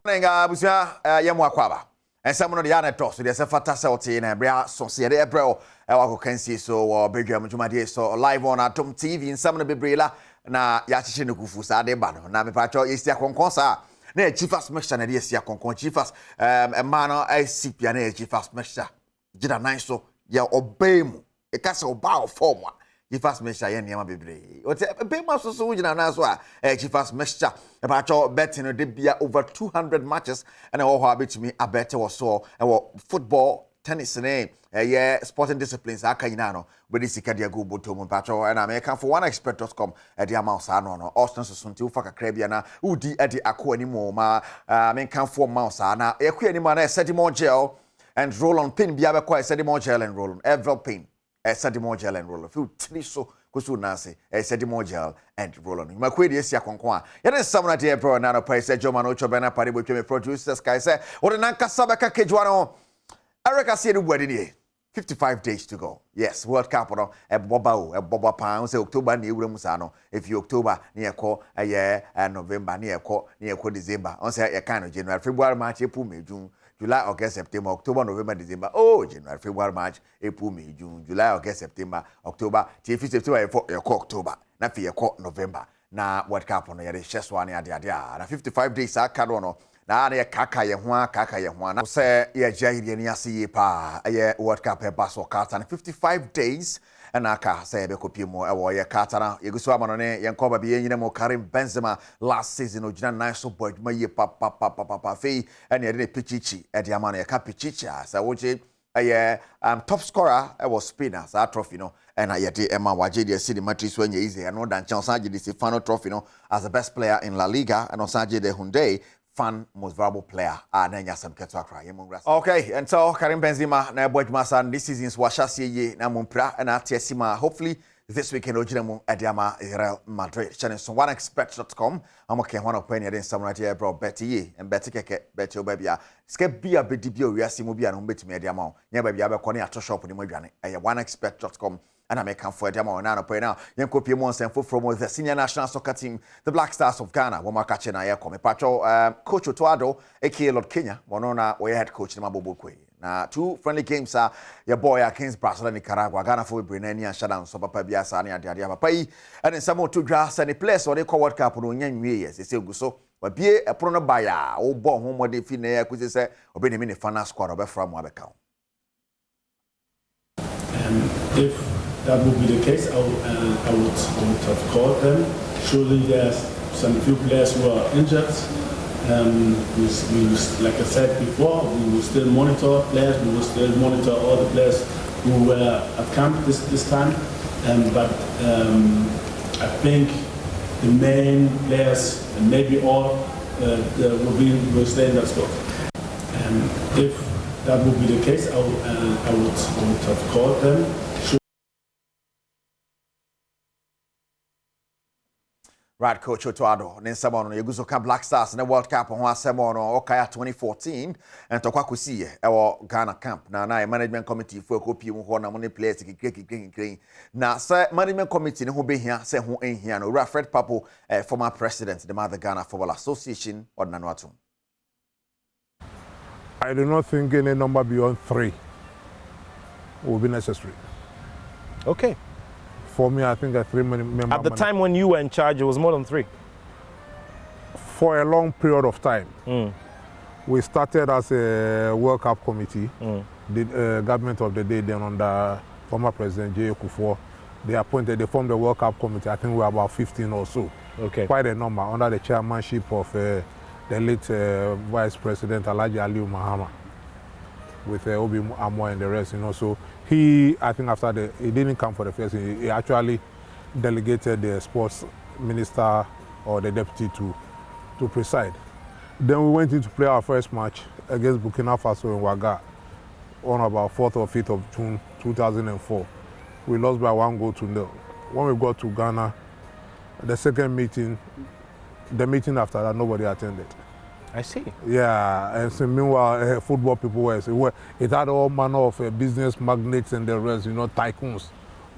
Busia Yamwakwaba. And someone of the other toss, there's a fatality in a bra, so see a bro, our can see so or bigger Mujumadi so live on Atom TV in some of the Bibrilla, na Yachin Kufusa de Bano, Namipacho is their concoursa. Ne chiefas mexer, and yes, ya concon chiefas, a manner I see piano chiefas mexer. Jida nice so ya obey mu, a castle bow form one. Chiefas mexer, and Yama Bibre. What's a bema so soon as well, a chiefas mexer. About your betting a debut over 200 matches and all habit to me a better or so football tennis name yeah sporting disciplines akainano with this ikadia go botom patro and American for one expert.com at the amount no Austin suntu faka krabiana udi edi akọ animo ma American for mouse na ekwe animo na sedimon gel and roll on pin bia be kwa sedimon gel and roll on every pin sedimon gel and roll on feel three so kusu nase sedimon gel and roll on makwedi esia konkon ya den samuna de bro na no price Joma no chobena pare bo tweme producers kai say wo de nanka sabeka kejwa no Eric said the wedding 55 days to go. Yes, World Cup no e boba pan say October ni ewura musa no if you October ni ekọ November ni ekọ December on say e kind of January February March April May June July August September October November December January February March April May June July August September October till September ekọ October na fi ekọ November na World Cup no ye de hyeso ane ade na 55 days aka no na na kaka ye ho na say ye jahiri ni ase ye pa ye World Cup e baso kata na 55 days and aka say be kopie mo e wo ye kata na ye guso amano ne ye nkoba be yenyina mo Karim Benzema last season ogina nice so boy ma ye pa fe and ye de pichichi e de amano ye ka pichichi asa woje top scorer was Spain as a trophy no and I yet Emma waje de city matches when you easy and no dan chance the Stefano trophy no as the best player in La Liga and on Saje de Hyundai fan most valuable player na some ketwa cry okay and so Karim Benzema na boy san this season's washasi ye na mumpra and atesima hopefully this weekend ojinamu adiama Real Madrid channel so oneexpert.com am okay one of penny den someone here bro betty and betty keke betty obabia ska bia bedibia wiase mu bia no betimi adiama nya babia abekọ ne ato shop ni mu adwane oneexpert.com and I make come for them on now. You copy more from the senior national soccer team, the Black Stars of Ghana. Woma catching na come patrol coach Otuado, aka Lord Kenya, Monona, we head coach Mabobo Kwe. Now, two friendly games are your boy against Brazil and Nicaragua, Ghana for Brenani and Shadow, so Papa Biasani and Diadia Pai, and then some more two grass and a place or they call World Cup on young years. They say so. But be a prono buyer, or born home what they feel near, because say, or be a mini fan squad of from Wabekau. If that would be the case, I would have called them. Surely there's some few players who are injured. Like I said before, we will still monitor players. We will still monitor all the players who were at camp this time. But I think the main players, and maybe all, will stay in that spot. If that would be the case, I would have called them. Right, Coach Otuado, then someone you go to Black Stars in the World Cup on Samono Okaya 2014 and to Kwakusi our Ghana camp. Now management committee for copy who na money players green. Now sir management committee who be here say who ain't here no Fred Papo former president the Mother Ghana Football Association or Nanwatu. I do not think any number beyond 3 will be necessary. Okay. For me, I think a 3-member. At the time when you were in charge, it was more than 3. For a long period of time. We started as a World Cup committee. The government of the day then under former President J. Kufuor, they formed the World Cup committee. I think we were about 15 or so. Okay. Quite a number under the chairmanship of the late Vice President Alhaji Aliu Mahama, with Obi Amwa and the rest, you know. So I think after he didn't come for the first, he actually delegated the sports minister or the deputy to preside. Then we went in to play our first match against Burkina Faso in Ouaga on about 4th or 5th of June 2004. We lost by 1-0. When we got to Ghana, the second meeting, the meeting after that, nobody attended. I see. Yeah, and so meanwhile, football people it had all manner of business magnates and the rest, you know, tycoons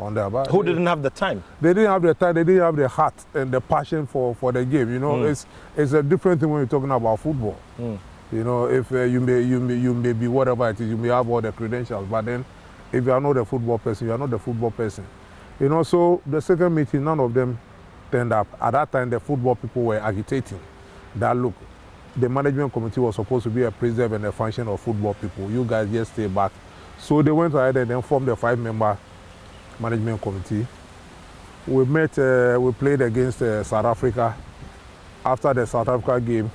on that. But Who didn't have the time? They didn't have the time. They didn't have the heart and the passion for the game. You know, it's a different thing when you're talking about football. You know, if you may be whatever it is, you may have all the credentials, but then if you are not a football person, you are not the football person. You know, so the second meeting, none of them turned up. At that time, the football people were agitating that, look, the management committee was supposed to be a preserve and a function of football people. You guys just stay back. So they went ahead and then formed a 5-member management committee. We met, we played against South Africa. After the South Africa game,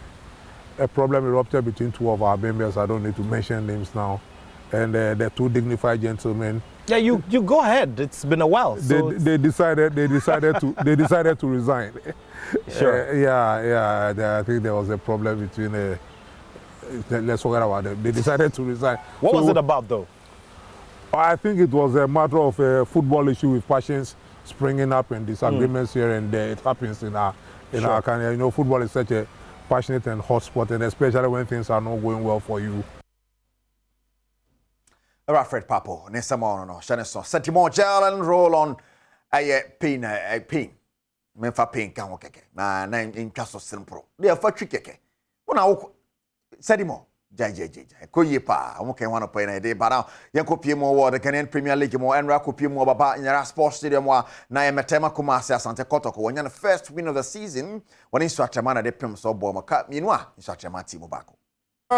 a problem erupted between two of our members. I don't need to mention names now. And the two dignified gentlemen. Yeah, you go ahead. It's been a while. So they decided to resign. Sure. I think there was a problem between. Let's forget about them. They decided to resign. What was it about, though? I think it was a matter of a football issue with passions springing up and disagreements here and there. It happens in our country. You know, football is such a passionate and hot sport, and especially when things are not going well for you. Fred Papo, Nesamon, no, Shanason, Sentimore gel and roll on a pin. Memfa pin can work. Na in Castle Simpro. They are for tricky. When I Sedimo, JJ, Koyepa, I'm okay one of paying a day, but now Yanko more the Ghanaian Premier League more and Raku more about in your sports stadium. Now Metema Kumasi Santa Kotoko when you're the first win of the season when in such a manner they pim so bomaka, meanwhile, in such a mati Mobako.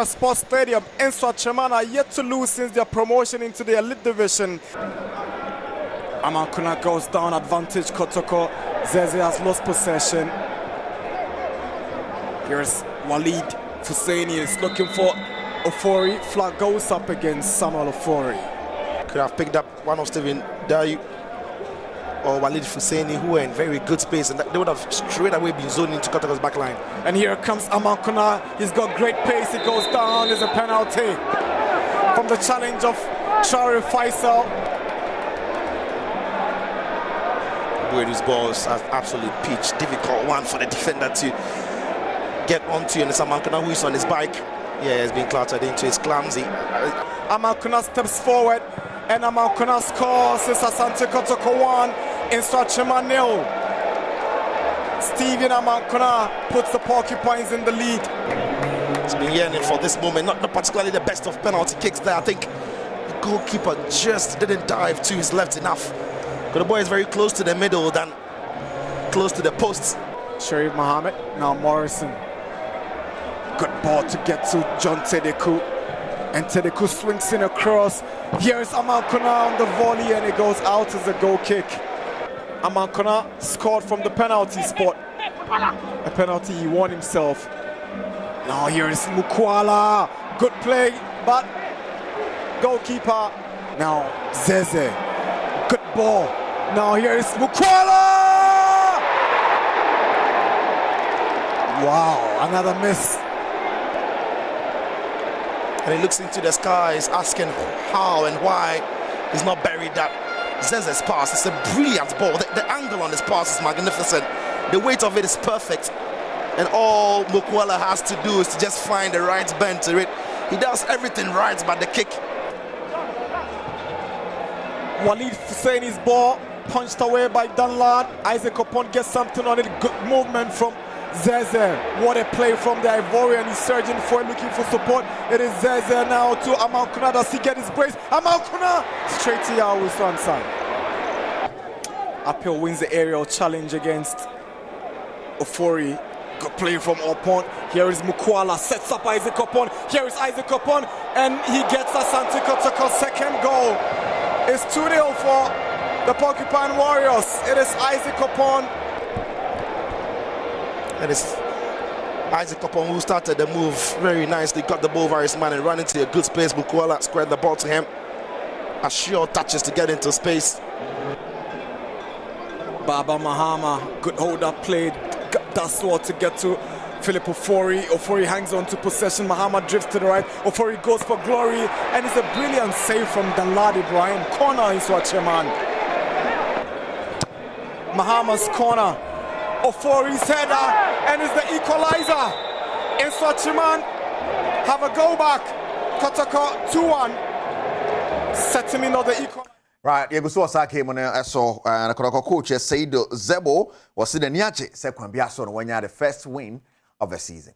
Sports Stadium in Swatchaman are yet to lose since their promotion into the elite division. Amankuna goes down, advantage Kotoko. Zeze has lost possession. Here's Walid Fuseni is looking for Ofori. Flag goes up against Samuel Ofori. Could have picked up one of Steven Dayu or Walid Fuseni, who were in very good space, and they would have straight away been zoned into Kotoko's back line. And here comes Amankuna. He's got great pace. He goes down. There's a penalty from the challenge of Shari Faisal. Buedu's balls are absolute pitch. Difficult one for the defender to get onto, and it's Amankuna who is on his bike. Yeah, he's been clattered into. It's clumsy. Amankuna steps forward, and Amankuna scores. It's Asante Kotoko 1 in Swatchaman 0. Steven Amankuna puts the Porcupines in the lead. He's been yearning for this moment, not particularly the best of penalty kicks there. I think the goalkeeper just didn't dive to his left enough. But the boy is very close to the middle than close to the posts. Sharif Mohammed, now Morrison. Good ball to get to John Tedeku. And Tedeku swings in across. Here's Amankuna on the volley, and it goes out as a goal kick. Amankuna scored from the penalty spot. A penalty he won himself. Now here is Mukwala. Good play, but goalkeeper. Now Zeze. Good ball. Now here is Mukwala. Wow, another miss. And he looks into the skies, asking how and why he's not buried that. Zeze's pass, it's a brilliant ball. The angle on this pass is magnificent. The weight of it is perfect. And all Mukwala has to do is to just find the right bend to it. He does everything right, but the kick. Walid Fuseni's ball punched away by Dunlad. Isaac Opon gets something on it. Good movement from Zeze. What a play from the Ivorian. He's surging for it, looking for support. It is Zeze now to Amankuna. Does he get his brace? Amankuna straight to Yahoo Swanson. Uphill wins the aerial challenge against Ofori. Good play from Opon. Here is Mukwala. Sets up Isaac Opon. Here is Isaac Opon. And he gets Asante Kotoko's second goal. It's 2-0 for the Porcupine Warriors. It is Isaac Opon. It is Isaac Opon who started the move very nicely, got the ball over his man and ran into a good space. Mukwala squared the ball to him. A sure touches to get into space. Baba Mahama, good hold up play. That's what to get to Philip Ofori. Ofori hangs on to possession. Mahama drifts to the right. Ofori goes for glory. And it's a brilliant save from Danlad Ibrahim. Corner in Swatchaman. Mahama's corner. Ofori's header, and it's the equalizer. In Swatchaman have a go back. Kotoko 2-1. Setting in on the equalizer. Right, you go so Osaka mo na so na coach Saido Zebo was in the niache se kwambia so no when the first win of the season.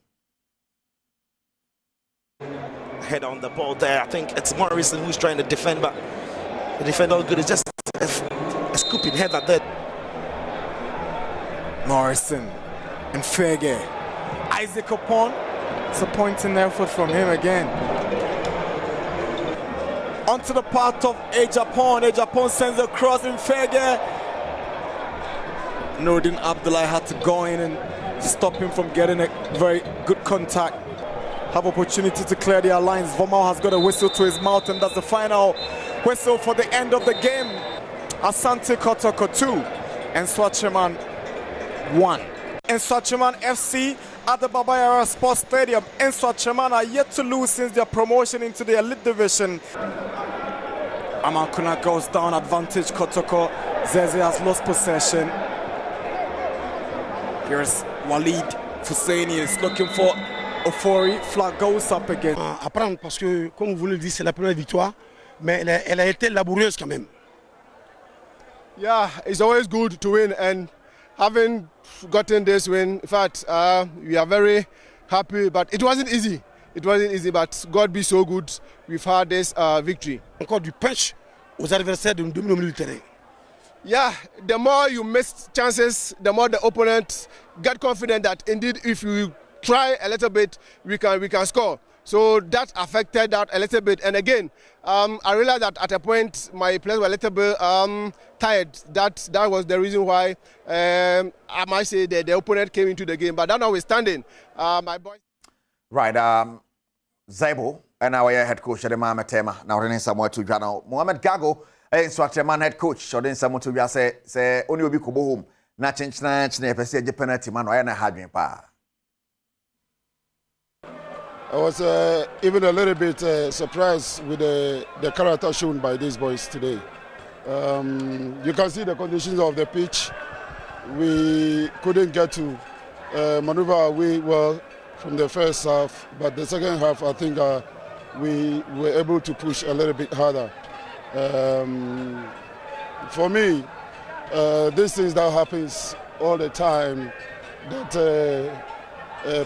Head on the ball there. I think it's Morrison who's trying to defend, but the defender all good. It's just a scooping header there. Morrison and Fege. Isaac Opon. It's a pointing effort from him again. Onto the part of Ejapon. Ejapon sends a cross in Fege. Nordin Abdullah had to go in and stop him from getting a very good contact. Have opportunity to clear their lines. Vomao has got a whistle to his mouth, and that's the final whistle for the end of the game. Asante Kotoko 2 and Swatcheman 1. And Swatcheman FC at the Babayara Sports Stadium. And Swatcheman are yet to lose since their promotion into the elite division. Amankuna goes down, advantage Kotoko. Zeze has lost possession. Here's Walid Fusseini is looking for Ofori. Flag goes up again. Apprendre parce que, comme vous le dites, c'est la première victoire, mais elle a été laborieuse quand même. Yeah, it's always good to win, and having gotten this win, in fact, we are very happy, but it wasn't easy. It wasn't easy, but God be so good. We've had this victory. Encore du punch aux adversaires de nous milieu du terrain. Yeah, the more you miss chances, the more the opponent get confident that indeed if you try a little bit, we can score. So that affected that a little bit. And again, I realized that at a point my players were a little bit tired. That was the reason why I might say that the opponent came into the game. But that notwithstanding, my boys. Right, Zebo and our head coach the Mama Tema. Now running somewhere to Jano. Mohamed Gago, Swatcheman head coach. So then someone to say only will be kubo home. Na change the penalty man. I na having pa. I was even a little bit surprised with the character shown by these boys today. You can see the conditions of the pitch. We couldn't get to maneuver our way well from the first half, but the second half, I think we were able to push a little bit harder. For me, these things that happens all the time, that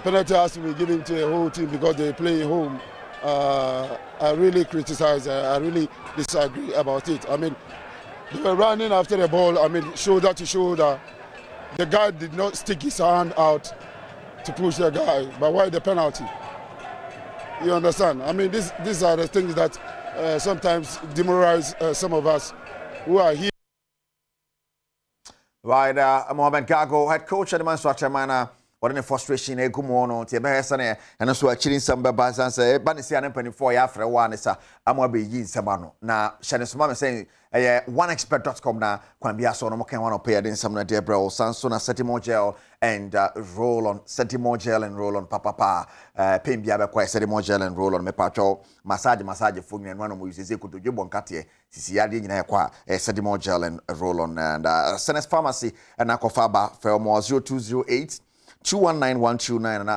penalty has to be given to the whole team because they play at home. I really criticize, I really disagree about it. I mean, they were running after the ball, I mean, shoulder to shoulder. The guy did not stick his hand out to push the guy, but why the penalty? You understand? I mean, these are the things that sometimes demoralize some of us who are here. Right, Mohamed Gago, head coach at the Swatcheman. What in the frustration a gumono te be hesane and so achiri nsam be bazan say ba ne sia ne mpanifo ya afre wa ne sa amwa be yi nsama no na hyene so ma me say oneexpert.com na kwambia so no mo kan one pay den nsam na de bro sanso na setimo gel and roll on setimo gel and roll on papa pem bia be kwa setimo gel and roll on me patcho massage fo nyen no mo use kudo dwebo nkate sisi ya de nyina kwa setimo gel and roll on and Senes Pharmacy and akofaba for more 0208 219-129 and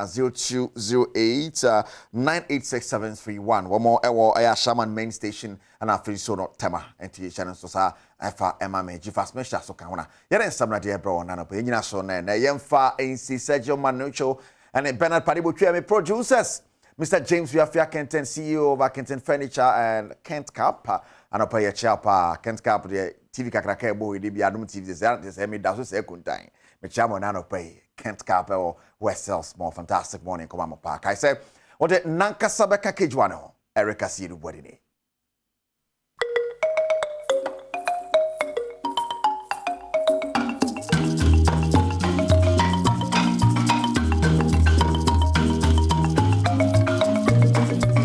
0208-986731. One more Air Shaman main station and our free sono tema and to channel so sa F M G fast measure so kawana. Yeren samra de bro nano pe nyina so na yemfa NC Sergio Manucho and Bernard Padibo me producers. Mr. James Wiafia Kenton, CEO of Kenton Furniture and Kent Cap and up here chapa Kent Cap the TV kakraka bo we be Adom TV this me da so se kuntan. Me chamo nano pay Kent Cap or West Sells more fantastic morning come on park. I say what the Nankasa Beka Kejwano Erica Sidu Bodine.